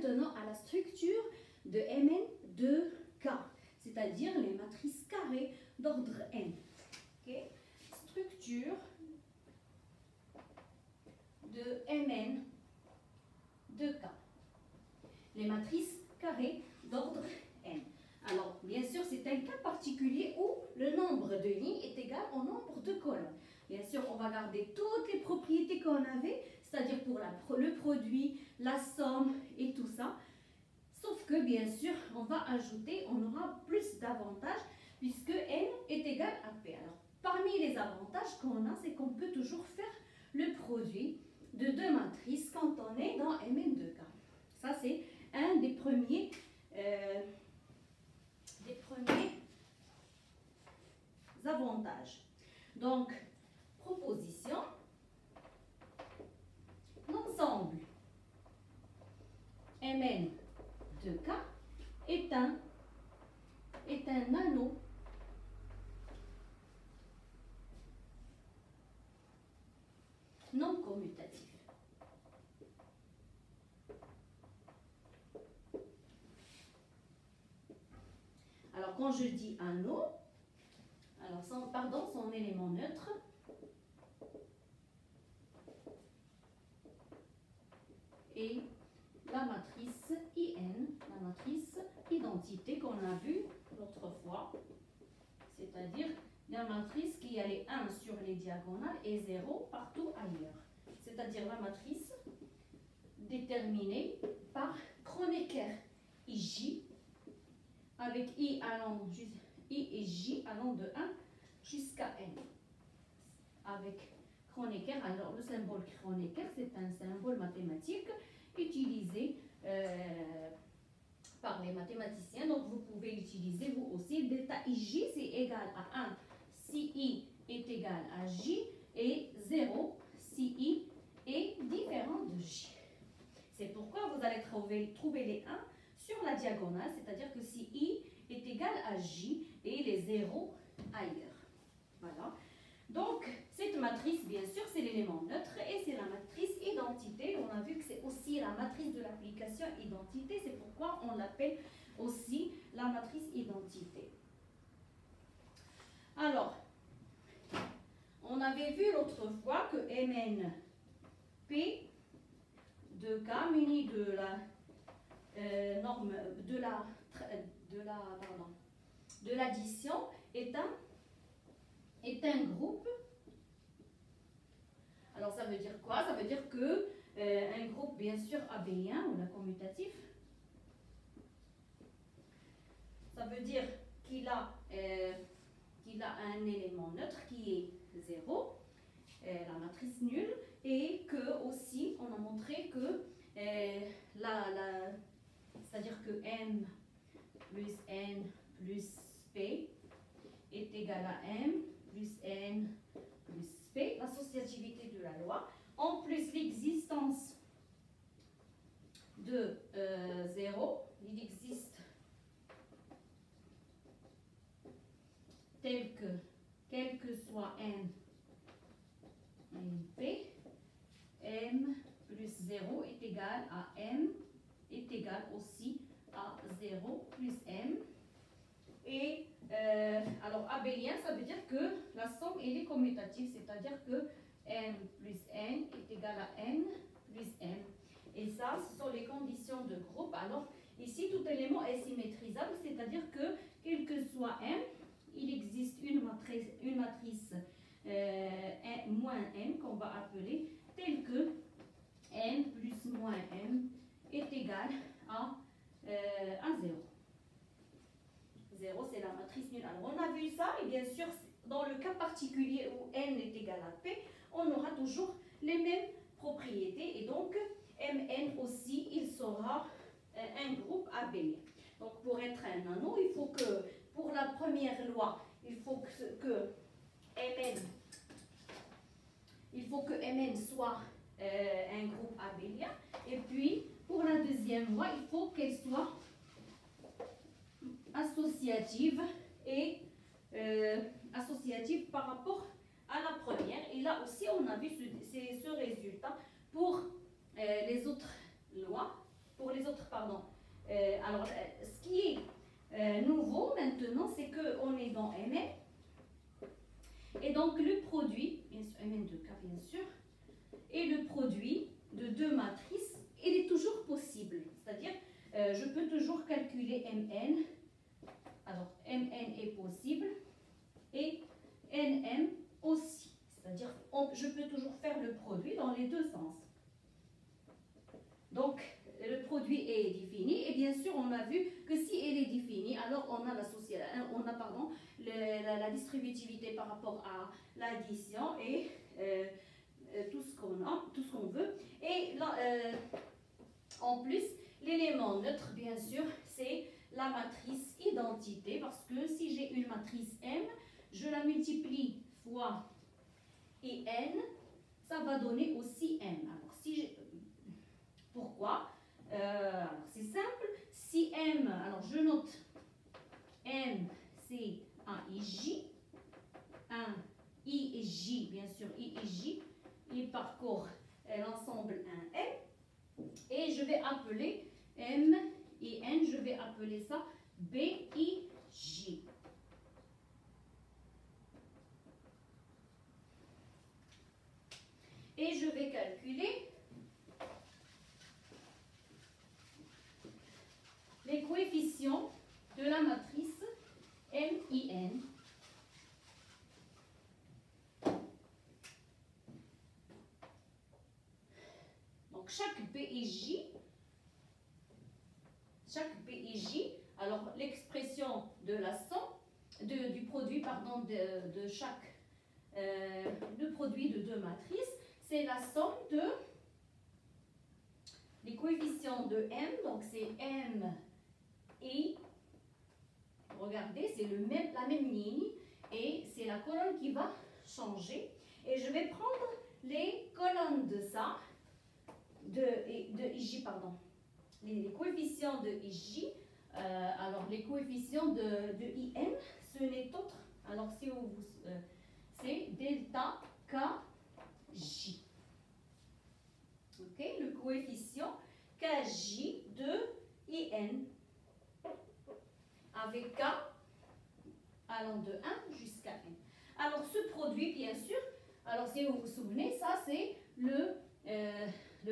maintenant à la structure de Mn de K, c'est-à-dire les matrices carrées d'ordre n. Okay? Structure de Mn de K. Les matrices carrées d'ordre n. Alors, bien sûr, c'est un cas particulier où le nombre de lignes est égal au nombre de colonnes. Bien sûr, on va garder toutes les propriétés qu'on avait, c'est-à-dire pour le produit, la somme et tout ça. Sauf que, bien sûr, on va ajouter, on aura plus d'avantages puisque n est égal à p. Alors, parmi les avantages qu'on a, c'est qu'on peut toujours faire le produit de deux matrices quand on est dans Mn de K. Ça, c'est un des premiers avantages. Donc, proposition, l'ensemble Mn de K est un anneau non commutatif. Alors, quand je dis anneau, alors son élément neutre, et la matrice IN, la matrice identité qu'on a vue l'autre fois, c'est-à-dire la matrice qui a les 1 sur les diagonales et 0 partout ailleurs. C'est-à-dire la matrice déterminée par Kronecker IJ, avec I et J allant de 1 jusqu'à N. Avec Kronecker, alors le symbole Kronecker, c'est un symbole mathématique utilisé par les mathématiciens, donc vous pouvez l'utiliser vous aussi. Delta IJ, c'est égal à 1 si I est égal à J et 0 si I est différent de J. C'est pourquoi vous allez trouver les 1 sur la diagonale, c'est-à-dire que si I est égal à J et les 0 ailleurs. Voilà. Donc, cette matrice, bien sûr, c'est l'élément neutre et c'est la matrice identité. On a vu que c'est aussi la matrice de l'application identité. C'est pourquoi on l'appelle aussi la matrice identité. Alors, on avait vu l'autre fois que Mn P de K muni de la norme de l'addition est un groupe. Alors ça veut dire quoi? Ça veut dire que un groupe bien sûr abélien ou la commutatif, ça veut dire qu'il a un élément neutre qui est 0, la matrice nulle, et que aussi on a montré que c'est-à-dire que M plus N plus P est égal à M plus N plus P, l'associativité de la loi, en plus l'existence de 0, il existe tel que, quel que soit N et P, M plus 0 est égal à M est égal aussi à 0 plus M. Et alors abélien, ça veut dire que la somme elle est commutative, c'est-à-dire que M plus N est égal à N plus M. Et ça, ce sont les conditions de groupe. Alors ici, tout élément est symétrisable, c'est-à-dire que quel que soit M, il existe une matrice moins M qu'on va appeler telle que M plus moins M est égal à 0. 0, c'est la matrice nulle. Alors, on a vu ça, et bien sûr, dans le cas particulier où n est égal à p, on aura toujours les mêmes propriétés. Et donc, Mn aussi, il sera un groupe abélien. Donc, pour être un anneau, il faut que, pour la première loi, il faut que Mn soit un groupe abélien. Et puis, pour la deuxième loi, il faut qu'elle soit associative et associative par rapport à la première. Et là aussi, on a vu ce résultat pour les autres lois. pour les autres, pardon. Alors, ce qui est nouveau maintenant, c'est qu'on est dans Mn. Et donc, le produit, bien sûr, Mn de K, bien sûr, et le produit de deux matrices, il est toujours possible. C'est-à-dire, je peux toujours calculer Mn. Alors, Mn est possible et Nm aussi. C'est-à-dire, je peux toujours faire le produit dans les deux sens. Donc, le produit est défini et bien sûr, on a vu que si elle est définie, alors on a la distributivité par rapport à l'addition et tout ce qu'on veut. Et là, en plus, l'élément neutre, bien sûr, c'est la matrice identité parce que si j'ai une matrice M, je la multiplie fois n, ça va donner aussi M. Alors, pourquoi? C'est simple. Si M, alors je note M, c'est un IJ, un I et J, bien sûr, I et J, il parcourt l'ensemble 1M, et je vais appeler M et N, je vais appeler ça B, I, J. Et je vais calculer les coefficients de la matrice MIN. Donc chaque PIJ, alors l'expression de la somme, du produit, pardon, de chaque, le produit de deux matrices, c'est la somme de les coefficients de M, donc c'est M et, regardez, c'est la même ligne, et c'est la colonne qui va changer. Et je vais prendre les colonnes de ça, de IJ, pardon, les coefficients de IJ, alors les coefficients de IN, ce n'est autre, alors c'est delta KJ. Ok, le coefficient KJ de IN, avec K allant de 1 jusqu'à N. Alors ce produit, bien sûr, alors si vous vous souvenez, ça c'est le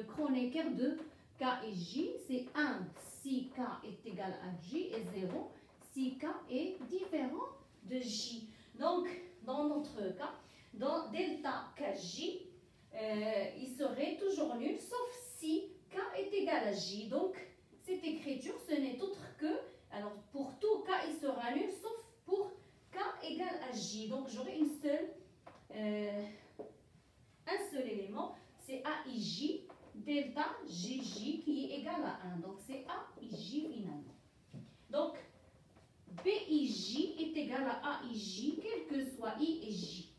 Kronecker de K et J, c'est 1 si K est égal à J et 0 si K est différent de J. Donc, dans notre cas, dans delta KJ, il serait toujours nul, sauf si K est égal à J. Donc, cette écriture, ce n'est autre que, alors pour tout K, il sera nul, sauf pour K égale à J. Donc, j'aurai un seul élément, c'est AIJ delta GJ qui est égal à 1. Donc, c'est AIJ finalement. Donc, BIJ est égal à AIJ, quel que soit I et J.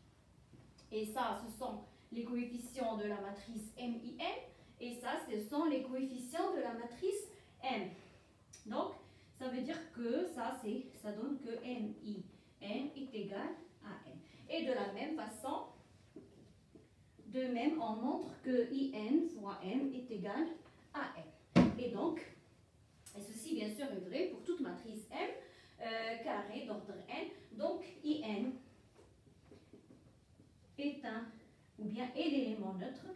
Et ça, ce sont les coefficients de la matrice MIN. Et ça, ce sont les coefficients de la matrice M. Donc, ça veut dire que ça donne que MIN est égal à M. Et de la même façon, de même, on montre que IN fois M est égal à M. Et donc, et ceci bien sûr est vrai pour toute matrice M, carré d'ordre N. Donc, IN est l'élément neutre.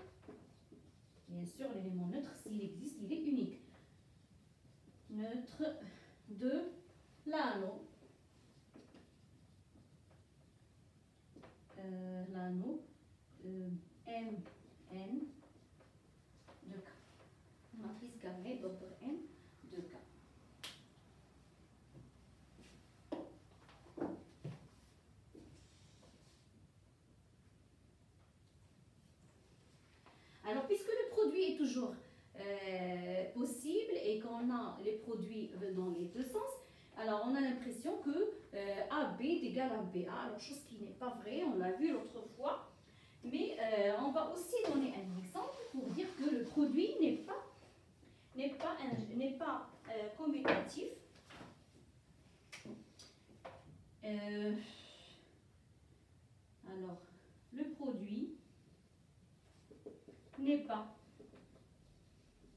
Bien sûr, l'élément neutre, s'il existe, il est unique. Neutre de l'anneau. L'anneau MN de K. Matrice carrée d'ordre N de K. Alors, puisque le produit est toujours possible et qu'on a les produits dans les deux sens, alors on a l'impression que AB est égal à BA, alors chose qui n'est pas vraie, on l'a vu l'autre fois, mais on va aussi donner un exemple pour dire que le produit n'est pas commutatif. Alors, le produit n'est pas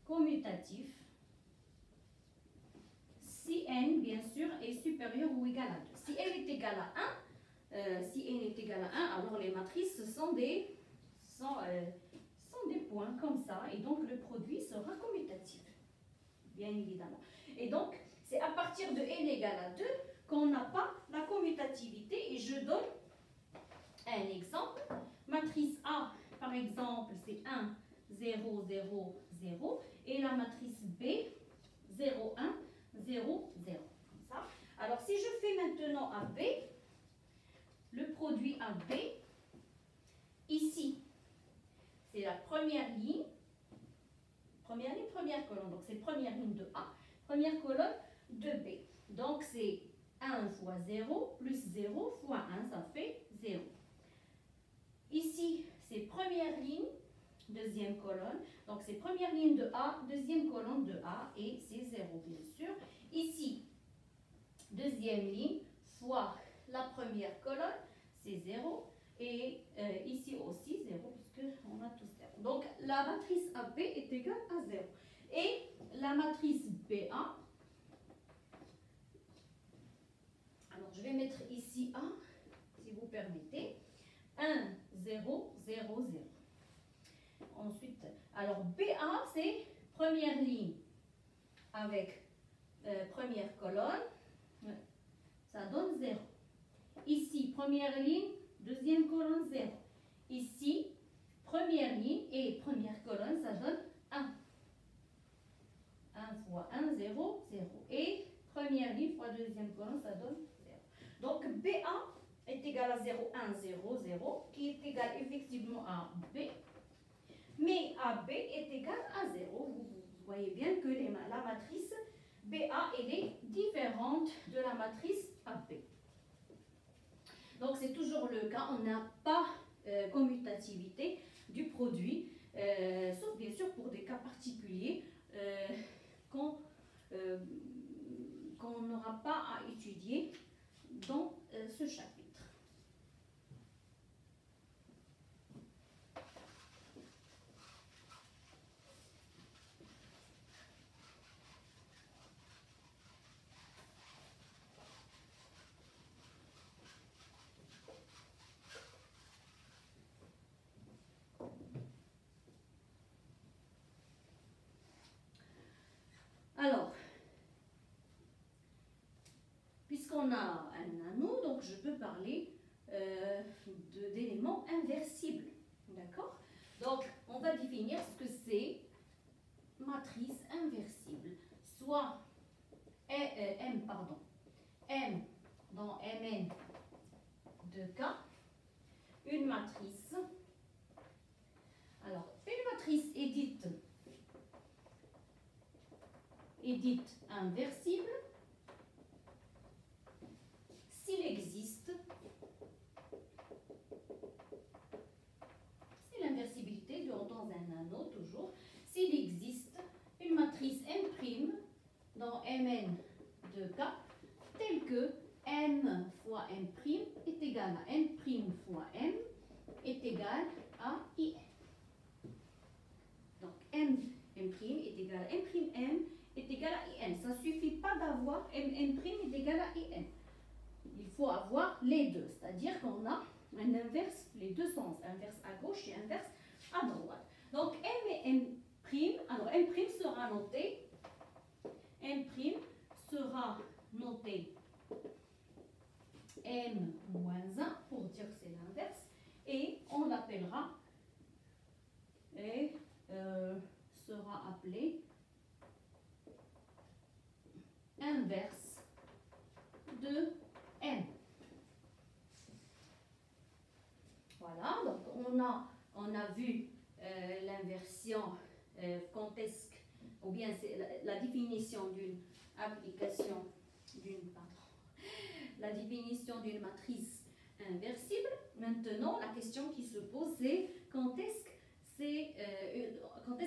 commutatif n, bien sûr, est supérieur ou égal à 2. Si n est égal à 1, alors les matrices sont des points comme ça, et donc le produit sera commutatif, bien évidemment. Et donc, c'est à partir de n égale à 2 qu'on n'a pas la commutativité, et je donne un exemple. Matrice A, par exemple, c'est 1, 0, 0, 0, et la matrice B, 0, 1, 0, 0. Comme ça. Alors, si je fais maintenant AB, le produit AB, ici, c'est la première ligne, première colonne, donc c'est première ligne de A, première colonne de B. Donc, c'est 1 fois 0 plus 0 fois 1, ça fait 0. Ici, c'est première ligne, deuxième colonne. Donc, c'est première ligne de A, deuxième colonne de A, et c'est 0, bien sûr. Ici, deuxième ligne fois la première colonne, c'est 0. Et ici aussi 0, puisqu'on a tous 0. Donc, la matrice AB est égale à 0. Et la matrice BA, alors je vais mettre ici 1, si vous permettez. 1, 0, 0, 0. Ensuite, alors BA, c'est première ligne avec première colonne, ça donne 0. Ici, première ligne, deuxième colonne, 0. Ici, première ligne et première colonne, ça donne 1. 1 fois 1, 0, 0. Et première ligne fois deuxième colonne, ça donne 0. Donc, BA est égal à 0, 1, 0, 0, qui est égal effectivement à B. Mais AB est égal à 0. Vous voyez bien que la matrice BA, elle est différente de la matrice AB. Donc, c'est toujours le cas. On n'a pas commutativité du produit, sauf bien sûr pour des cas particuliers qu'on n'aura pas à étudier dans ce chapitre. Alors, puisqu'on a un anneau, donc je peux parler d'éléments inversibles. D'accord? Donc, on va définir ce que c'est matrice inversible. Soit M dans Mn de K, une matrice. Alors, une matrice est dite inversible s'il existe, c'est l'inversibilité dans un anneau toujours, s'il existe une matrice M' dans Mn de K telle que M fois M' est égal à M' fois M est égal à IN. Donc M' est égal à M' est égal à IN. Ça ne suffit pas d'avoir M' est égal à IN. Il faut avoir les deux, c'est-à-dire qu'on a un inverse, les deux sens, inverse à gauche et inverse à droite. Donc M et M', alors M' sera noté, M-1 pour dire que c'est l'inverse, et on l'appellera, et sera appelé inverse de M. Voilà, donc on a vu l'inversion quand est-ce, ou bien c'est la définition d'une application, la définition d'une matrice inversible. Maintenant, la question qui se pose, c'est quand est-ce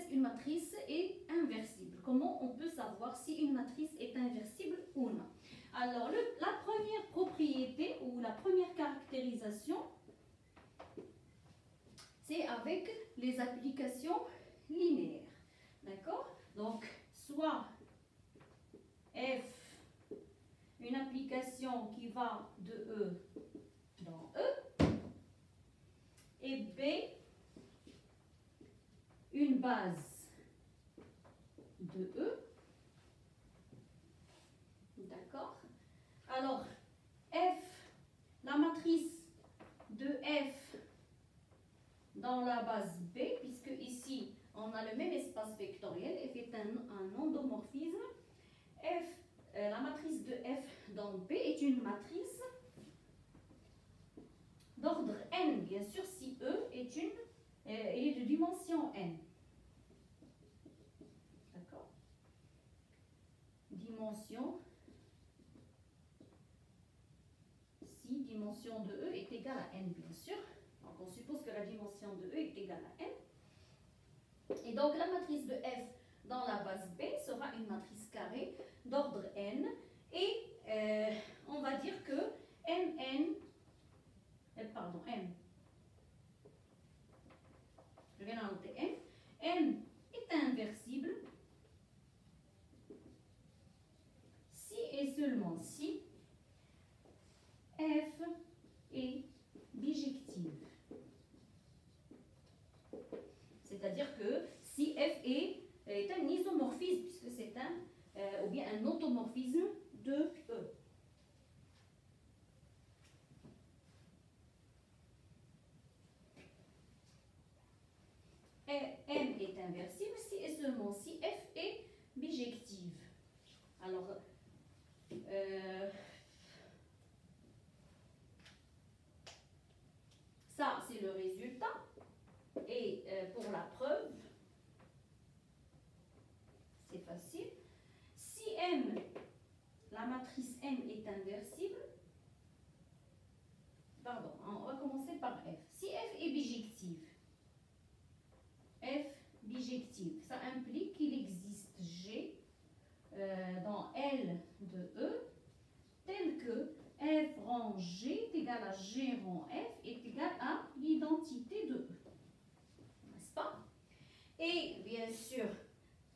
qu'une matrice est inversible? Comment on peut savoir si une matrice est inversible ou non? Alors, la première propriété ou la première caractérisation, c'est avec les applications linéaires. D'accord? Donc, soit f une application qui va de E dans E, et B, une base de E. D'accord? Alors, F, la matrice de F dans la base B, puisque ici, on a le même espace vectoriel, F est un endomorphisme. La matrice de F dans B est une matrice d'ordre n, bien sûr, si E est de dimension n. D'accord? Dimension, si dimension de E est égale à n, bien sûr. Donc, on suppose que la dimension de E est égale à n. Et donc, la matrice de F dans la base B sera une matrice carrée d'ordre n. Et on va dire que M, je viens d'ajouter M est inversible si et seulement si F est bijective. C'est-à-dire que si F est un isomorphisme, puisque c'est ou bien un automorphisme de E. M est inversible si et seulement si F est bijective. Alors, ça c'est le résultat. Et pour la preuve, c'est facile. Si M, la matrice M est inversible, pardon, on va commencer par F. Si F est bijective, ça implique qu'il existe G dans L de E, tel que F rang G est égal à G rang F est égal à l'identité de E. N'est-ce pas? Et bien sûr,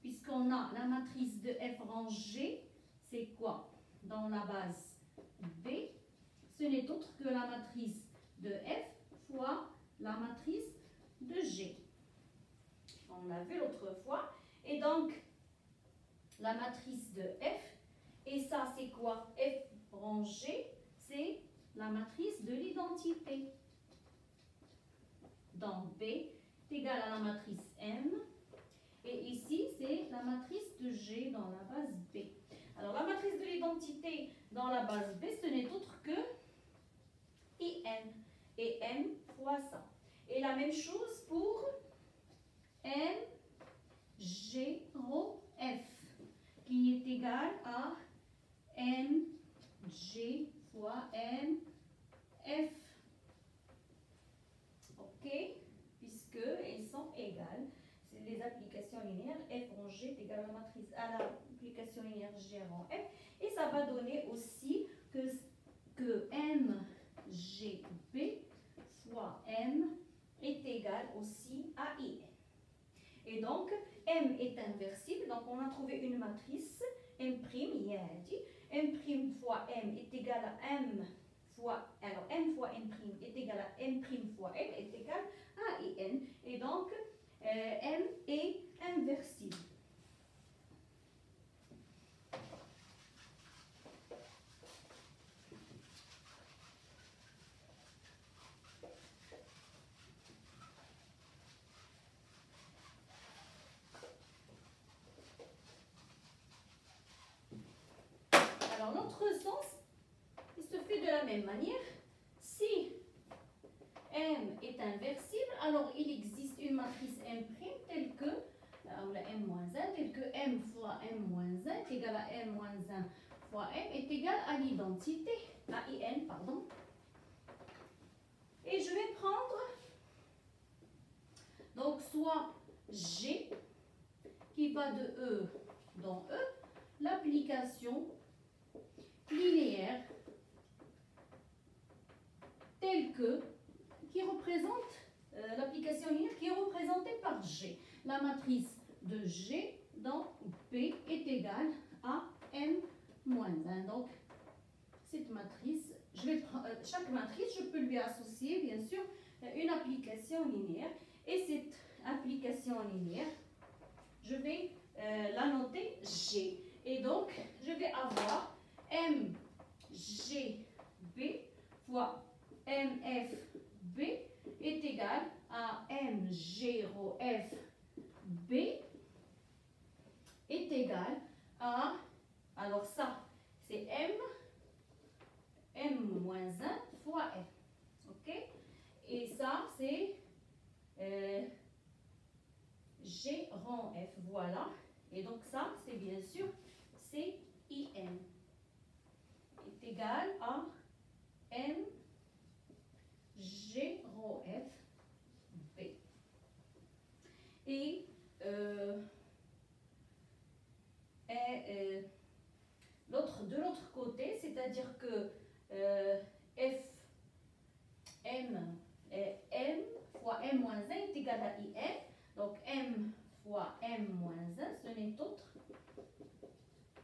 puisqu'on a la matrice de F rang G, c'est quoi? Dans la base B, ce n'est autre que la matrice de F fois la matrice de G. On l'a vu l'autre fois. Et donc, la matrice de F, et ça c'est quoi? F rang G, c'est la matrice de l'identité. Dans B est égal à la matrice M. Et ici, c'est la matrice de G dans la base B. Alors, la matrice de l'identité dans la base B, ce n'est autre que IN. Et M fois ça. Et la même chose pour M, G, rho, F, qui est égal à M, G fois M, F. OK? Puisqu'elles sont égales. C'est les applications linéaires. F rang G est égal à l'application linéaire G rang F. Et ça va donner aussi que M, G, B fois M est égal aussi à IN. Et donc, M est inversible. Donc, on a trouvé une matrice M', M' fois M est égal à M fois, alors M fois M' est égal à M' fois M est égal à IN. Et donc, M est inversible. Alors, l'autre sens, il se fait de la même manière. Si M est inversible, alors il existe une matrice M' telle que, ou la M-1, telle que M fois M-1 est égal à M-1 fois M est égal à l'identité, à IN, pardon. Et je vais prendre, donc, soit G, qui va de E dans E, l'application linéaire telle que, qui représente l'application linéaire qui est représentée par G. La matrice de G dans P est égale à M-1. Donc, cette matrice, chaque matrice, je peux lui associer, bien sûr, une application linéaire. Et cette application linéaire, je vais la noter G. Et donc, je vais avoir MGB fois MFB est égal à M0FB est égal à, alors ça, c'est M-1 fois F. OK? Et ça, c'est G rang F. Voilà. Et donc ça, c'est bien sûr CIN est égal à M G rho F B. Et de l'autre côté, c'est-à-dire que M fois M-1 est égal à IN. Donc M fois M-1, ce n'est autre.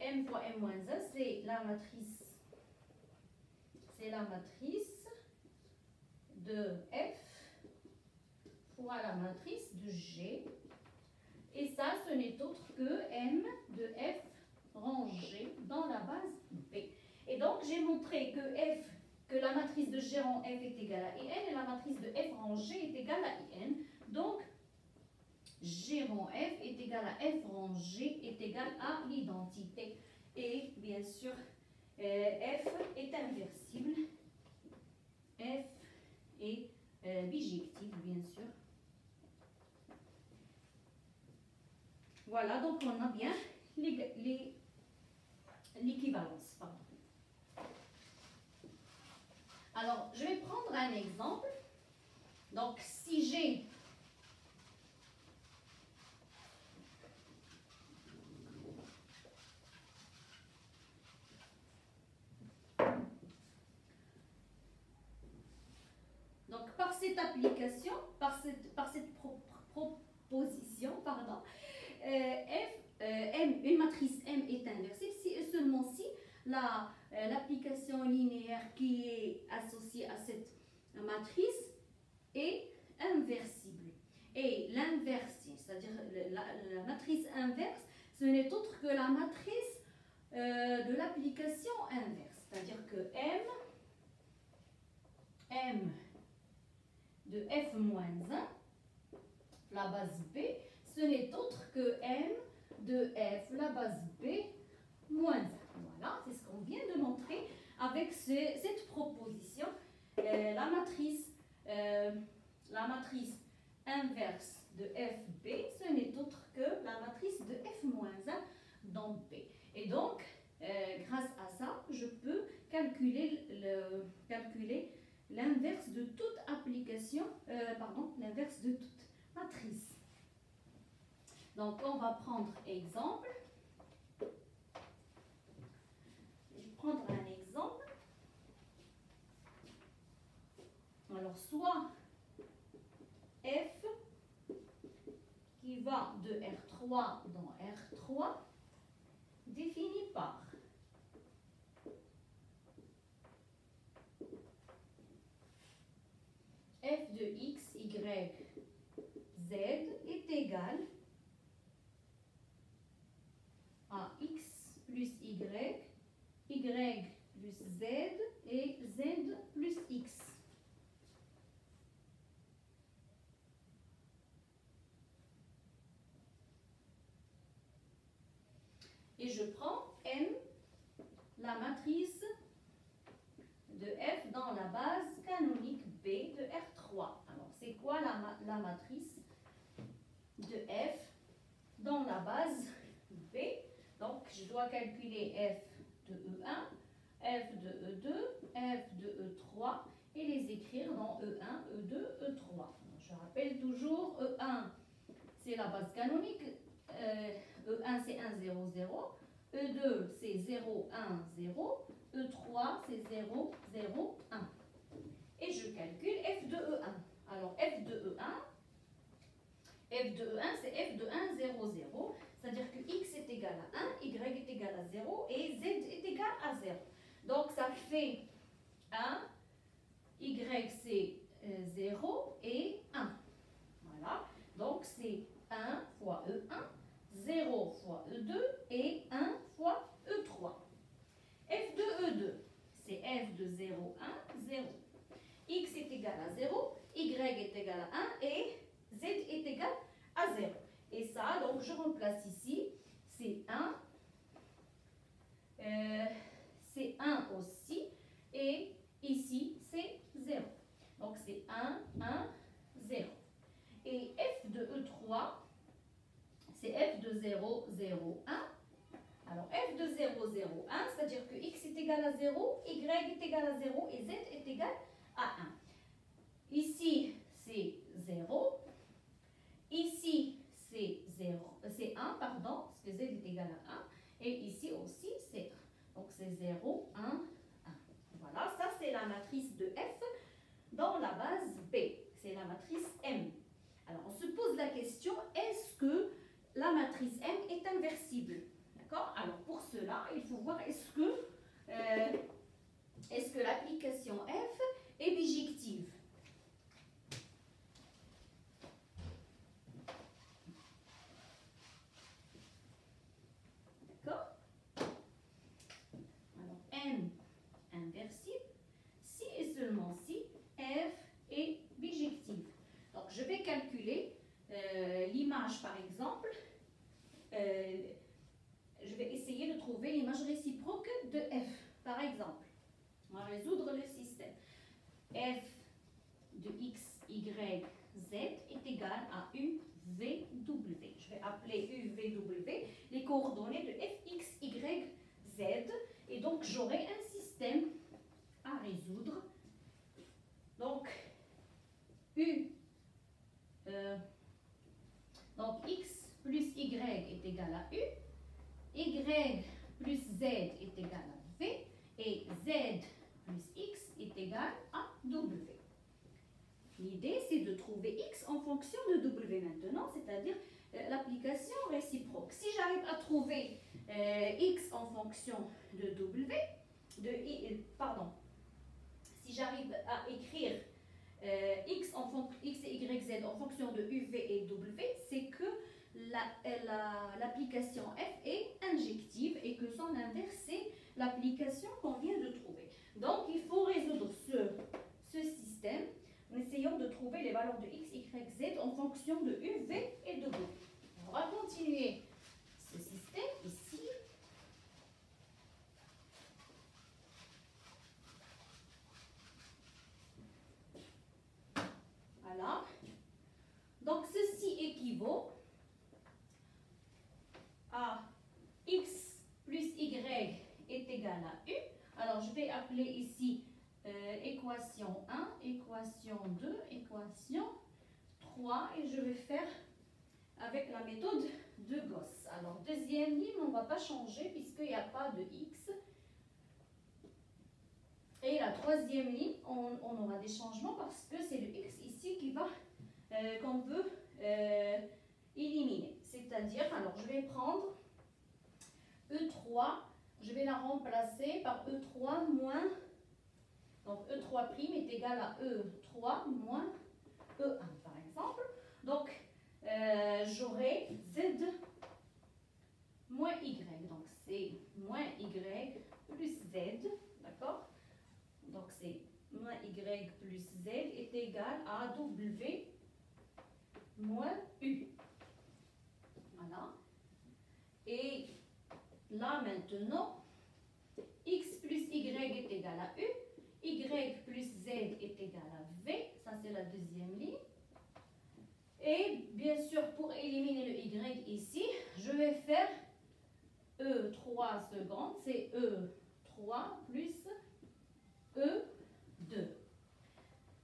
M fois M-1, c'est la matrice de F fois la matrice de G. Et ça, ce n'est autre que M de F rangé dans la base B. Et donc, j'ai montré que la matrice de G rang F est égale à IN et la matrice de F rang G est égale à IN. Donc, G rang F est égal à F rang G est égal à l'identité. Et bien sûr, F est inversible. F est bijective, bien sûr. Voilà, donc on a bien l'équivalence. Alors, je vais prendre un exemple. Donc, si j'ai par cette application, par cette proposition, pardon, une matrice M est inversible si et seulement si l'application linéaire qui est associée à cette matrice est inversible. Et l'inverse, c'est-à-dire la matrice inverse, ce n'est autre que la matrice de l'application inverse. C'est-à-dire que M de F-1, la base B, ce n'est autre que M de F, la base B, moins 1. Voilà, c'est ce qu'on vient de montrer avec cette proposition. La matrice inverse de FB, ce n'est autre que la matrice de F-1 dans B. Et donc, grâce à ça, je peux calculer l'inverse de toute application, l'inverse de toute matrice. Donc, on va prendre exemple. Je vais prendre un exemple. Alors, soit F qui va de R3 dans R3 défini par F de X, Y, Z est égal à X plus Y, Y plus Z et Z plus X. Et je prends M, la matrice de F dans la base canonique B de R3. Alors, c'est quoi la matrice de F dans la base B? Donc, je dois calculer F de E1, F de E2, F de E3 et les écrire dans E1, E2, E3. Alors, je rappelle toujours E1, c'est la base canonique. E1, c'est 1, 0, 0. E2, c'est 0, 1, 0. E3, c'est 0, 0, 1. Et je calcule F de E1. Alors, F de E1, c'est F de 1, 0, 0. C'est-à-dire que X est égal à 1, Y est égal à 0 et Z est égal à 0. Donc, ça fait 1, Y c'est 0 et 1. Voilà. Donc, c'est 1 fois E1, 0 fois E2 et 1 fois E3. F de E2, c'est F de 0, 1, 0. X est égal à 0, Y est égal à 1 et Z est égal à 0. Et ça, donc, je remplace ici, c'est 1. C'est 1 aussi. Et ici, c'est 0. Donc, c'est 1, 1, 0. Et F de E3, c'est F de 0, 0, 1. Alors, F de 0, 0, 1, c'est-à-dire que X est égal à 0, Y est égal à 0 et Z est égal à 1. Ici, c'est 0. Ici, c'est 1, pardon, parce que Z est égal à 1. Et ici aussi, c'est 1. Donc, c'est 0, 1, 1. Voilà, ça, c'est la matrice de F dans la base B. C'est la matrice M. Alors, on se pose la question, est-ce que la matrice M est inversible? D'accord? Alors, pour cela, il faut voir est-ce que l'application F est bijective? D'accord? Alors, M inversible, si et seulement si F est bijective. Donc, je vais calculer l'image, par exemple. Je vais essayer de trouver l'image réciproque de F, par exemple. On va résoudre le système. F de x, y, z est égal à UVW. Je vais appeler UVW les coordonnées de f, x, y, z. Et donc, j'aurai un système à résoudre. Donc, donc x plus y est égal à U. Y plus Z est égal à V et Z plus X est égal à W. L'idée, c'est de trouver X en fonction de W maintenant, c'est-à-dire l'application réciproque. Si j'arrive à trouver X en fonction de W, si j'arrive à écrire X et YZ en fonction de UV et W, c'est que l'application F est injective et que son inverse, c'est l'application qu'on vient de trouver. Donc, il faut résoudre ce système en essayant de trouver les valeurs de X, Y, Z en fonction de UV et de W. On va continuer ce système ici. Voilà. Donc, ceci équivaut à x plus y est égal à u. Alors, je vais appeler ici équation 1, équation 2, équation 3 et je vais faire avec la méthode de Gauss. Alors, deuxième ligne, on ne va pas changer puisqu'il n'y a pas de x. Et la troisième ligne, on aura des changements parce que c'est le x ici qu'on veut éliminer. C'est-à-dire, alors je vais prendre E3, je vais la remplacer par E3 moins, donc E3' est égal à E3 moins E1 par exemple. Donc, j'aurai Z moins Y. Donc, c'est moins Y plus Z, d'accord? Donc, c'est moins Y plus Z est égal à W moins U. Voilà. Et là, maintenant, X plus Y est égal à U. Y plus Z est égal à V. Ça, c'est la deuxième ligne. Et bien sûr, pour éliminer le Y ici, je vais faire E3 secondes. C'est E3 plus E2.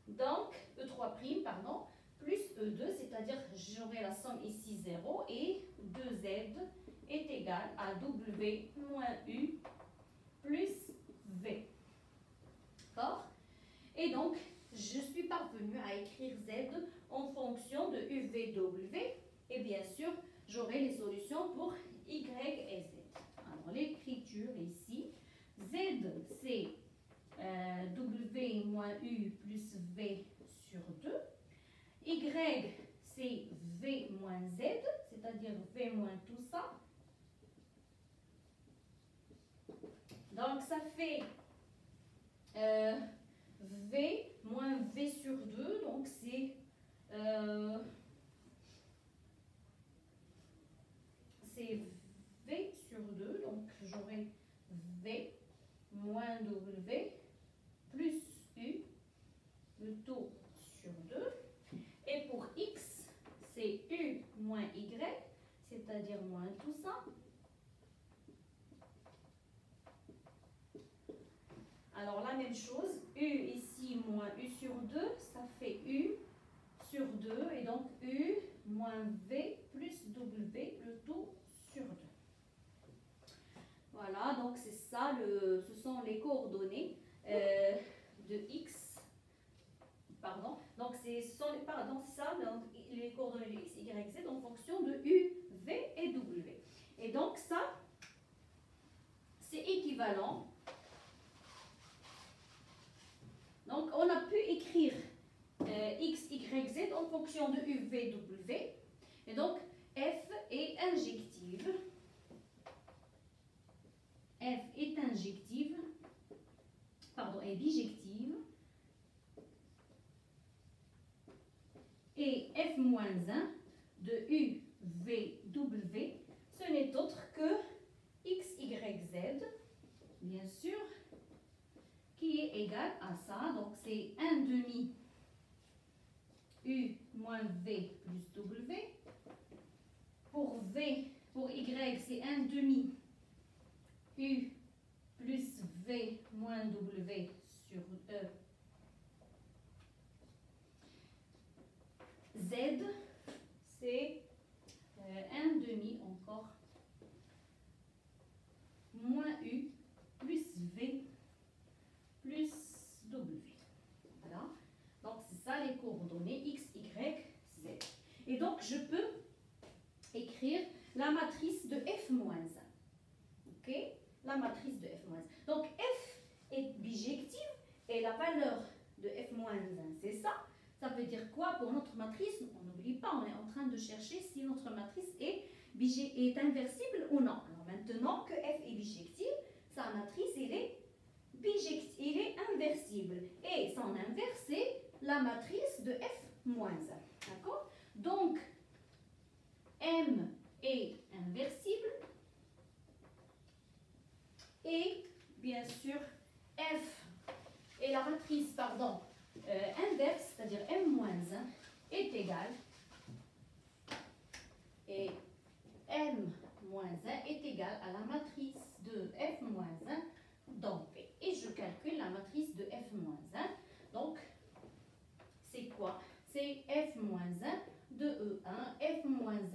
Donc, E3', pardon, plus E2, c'est-à-dire j'aurai la somme ici 0 et 2Z est égal à W moins U plus V. D'accord? Et donc, je suis parvenue à écrire Z en fonction de UVW et bien sûr, j'aurai les solutions pour Y et Z. Alors, l'écriture ici, Z, c'est W moins U plus V sur 2. Y, c'est V moins Z, c'est-à-dire V moins tout ça. Donc, ça fait V moins V sur 2. Donc, c'est V sur 2. Donc, j'aurai V moins W plus U, le tout sur 2. Et pour X, c'est U moins Y, c'est-à-dire moins tout ça. Alors, la même chose, U ici moins U sur 2, ça fait U sur 2. Et donc, U moins V plus W, le tout sur 2. Voilà, donc c'est ça, ce sont les coordonnées de X. Pardon. Donc, c'est ça, donc, les coordonnées de X, Y, Z en fonction de U, V et W. Et donc, ça, c'est équivalent. Donc, on a pu écrire X, Y, Z en fonction de U, V, W. Et donc, F est injective. F est injective, pardon, est bijective. Et F moins 1 de U, V, W, ce n'est autre que X, Y, Z, bien sûr, qui est égal à ça. Donc, c'est 1 demi U moins V plus W. Pour V, pour Y, c'est 1 demi U plus V moins W sur E. Z, c'est 1 demi encore moins U plus V plus W. Voilà. Donc, c'est ça les coordonnées X, Y, Z. Et donc, je peux écrire la matrice de F moins 1. OK? La matrice de F moins 1. Donc, F est bijective et la valeur de F moins 1, c'est ça. Ça veut dire quoi pour notre matrice? On n'oublie pas, on est en train de chercher si notre matrice est inversible ou non. Alors, maintenant que F est bijective, sa matrice, elle est inversible. Et son inverse, c'est la matrice de F moins 1. D'accord? Donc, M est inversible. Et, bien sûr, F et la matrice, pardon, inverse, c'est-à-dire M-1, est égal. Et M-1 est égal à la matrice de F-1 dans P. Et je calcule la matrice de F-1. Donc, c'est quoi? C'est F-1 de E1, F-1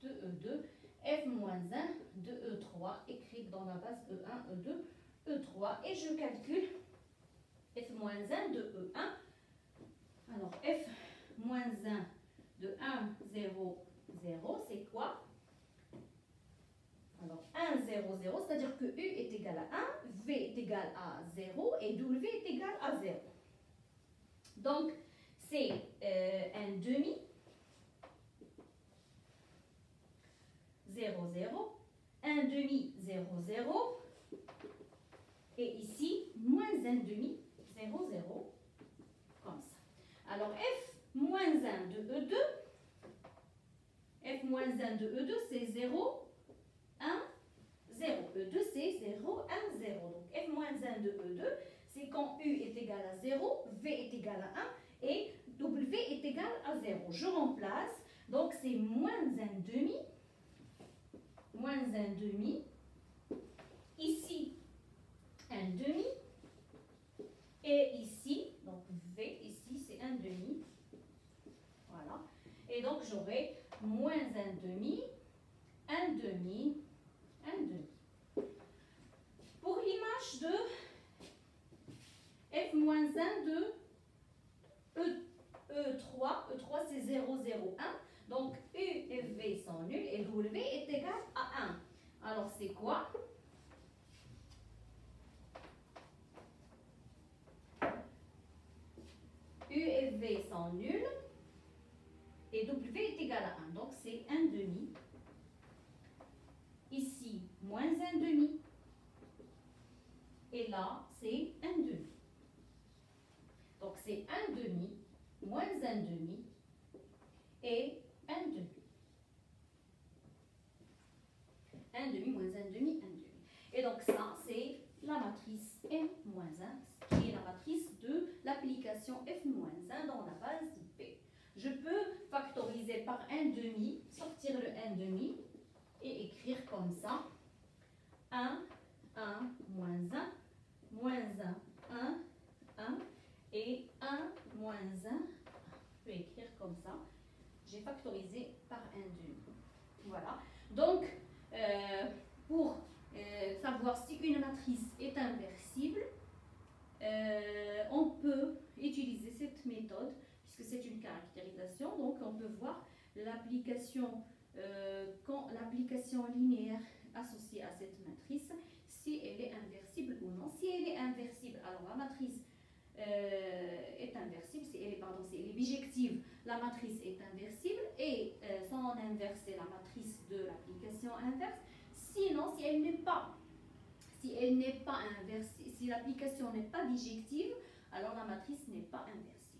de E2, F-1 de E3, écrite dans la base E1, E2, E3. Et je calcule F-1 de E1. Alors, F-1 de 1, 0, 0, c'est quoi? Alors, 1, 0, 0, c'est-à-dire que U est égal à 1, V est égal à 0 et W est égal à 0. Donc, c'est 1 demi, 0, 0, 1 demi, 0, 0, et ici, moins 1 demi, 0, 0, comme ça. Alors, F moins 1 de E2, F moins 1 de E2, c'est 0, 1, 0. E2, c'est 0, 1, 0. Donc, F moins 1 de E2, c'est quand U est égal à 0, V est égal à 1 et W est égal à 0. Je remplace, donc c'est moins 1 demi, moins 1 demi, ici 1 demi, et ici, donc V, ici c'est 1 demi, voilà, et donc j'aurai moins 1 demi, 1 demi, 1 demi. Pour l'image de F-1 de E3, E3 c'est 0, 0, 1, donc U et V sont nuls et W est égal à 1. Alors c'est quoi? l'application f-1 dans la base B. Je peux factoriser par 1/2, sortir le 1/2 et écrire comme ça 1, 1, moins 1, moins 1, 1, 1 et 1, moins 1. Je peux écrire comme ça. J'ai factorisé par 1/2. Voilà. Donc, pour savoir si une matrice est inversible, on peut utiliser cette méthode, puisque c'est une caractérisation. Donc, on peut voir l'application linéaire associée à cette matrice, si elle est inversible ou non. Si elle est inversible, alors la matrice est inversible. Si elle est bijective, la matrice est inversible, et son inverse, c'est la matrice de l'application inverse. Sinon, si elle n'est pas inversée, si l'application n'est pas bijective, alors la matrice n'est pas inversible.